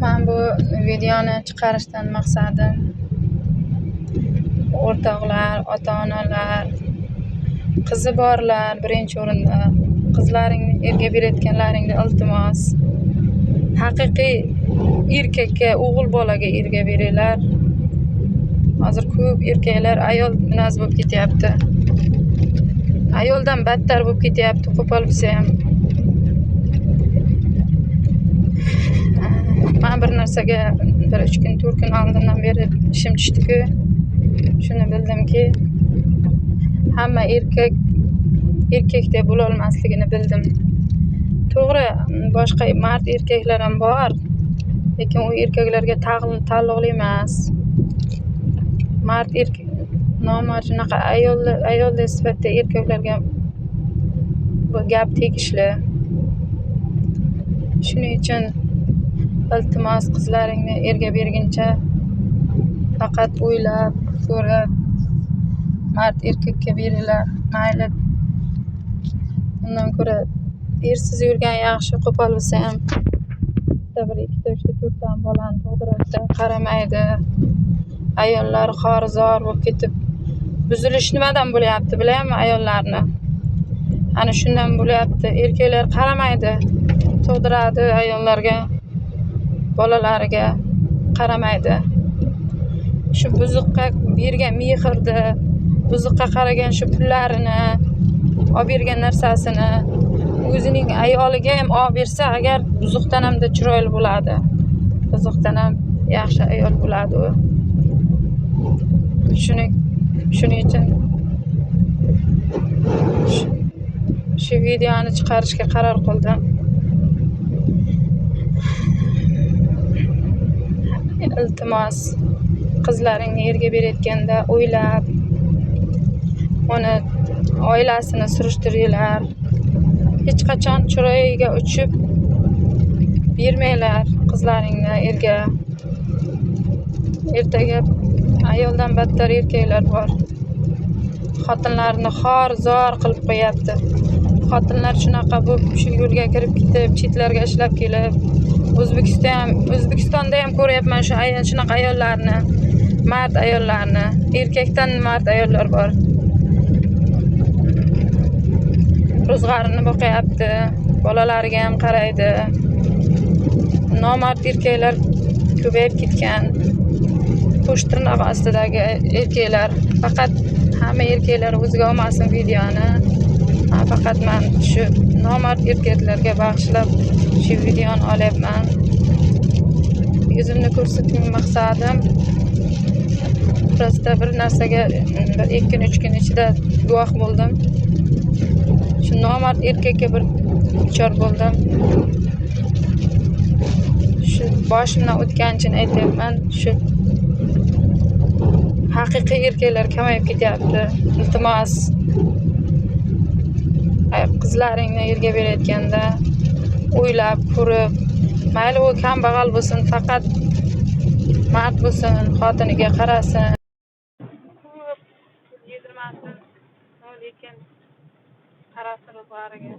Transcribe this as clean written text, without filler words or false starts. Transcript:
Men bu videoni chiqarishdan maqsadim o'rtoqlar, ota-onalar, qizi borlar birinchi o'rinda qizlaringni erga berayotganlaringda iltimos haqiqiy erkakka, o'g'il bolaga erga beringlar. Hozir ko'p erkaklar ayol minaz bo'lib ketyapti. Ayoldan battar bo'lib ketyapti, qo'pol bo'lsa ham. Men bir narsaga 1-3 kun, 4 kun oldindan beri ishim tushdi-ku, shuni bildimki, hamma erkakdek bo'la olmasligini bildim. To'g'ri, boshqa mard erkaklar ham bor, lekin u erkaklarga taalluqli emas. Mard erkak nomard shunaqa ayollar sifatida erkaklarga bu gap tegishli. Shuning uchun iltimos, qizlaringni erga berguncha faqat o'ylab, ko'rib, mard erkakka beringlar. Mayli, undan ko'ra ersiz yurgan yaxshi, qo'pol bo'lsa ham bir 2 3 4 ta bolani tug'diradi, qaramaydi. Ayollar xorizor bo'lib ketib, buzilish nimadan bo'lyapti bilayapmi ayollarni? Ana shundan bo'lyapti. Erkaklar qaramaydi, tug'diradi ayollarga, bolalariga qaramaydi. Shu buzuqqa bergan mehrni, buzuqqa qaragan shu pullarini, olib bergan narsasini o'zining ayoliga ham olib bersa, agar buzuqdan ham chiroyli bo'ladi. Buzuqdan ham yaxshi ayol bo'ladi u. Shuning uchun shu videoni chiqarishga qaror qildim. Iltimos, qizlaringni erga berayotganda o'ylab, uni oilasini surishtiringlar. Hech qachon chiroyiga uchib bermanglar qizlaringni erga. Ertaga ayoldan battar erkaklar bor. Xotinlarni xor-zor qilib qo'yapti. Xotinlar shunaqa bo'lib, shu yo'lga kirib ketib, chetlarga ishlab kelib, O'zbekistonda ham ko'ryapman shunaqa ayollarni, mard ayollarni. Erkakdan mard ayollar bor. Ro'zg'arini boqyapti, bolalariga ham qaraydi. Nomard erkaklar ko'payib ketgan. Qo'sh tirnoq ostidagi erkaklar, faqat hamma erkaklar o'ziga olmasin videoni. Faqat men shu nomard erkaklarga bag'ishlab shu videoni olyapman. Yuzimni ko'rsatishning maqsadim prosta bir narsaga 1-2 kun, 3 kun ichida guvoh bo'ldim. Shu nomard erkakka bir duchor bo'ldim. Shu boshimdan o'tganchini aytyapman. Shu haqiqiy erkaklar kamayib ketyapti. Iltimos, qizlaringni erga berayotganda o'ylab, ko'rib, mayli u kambag'al bo'lsin, faqat mard bo'lsin, xotiniga qarasin. Ko'p yedirmasin, lekin qarasin ro'zg'ariga.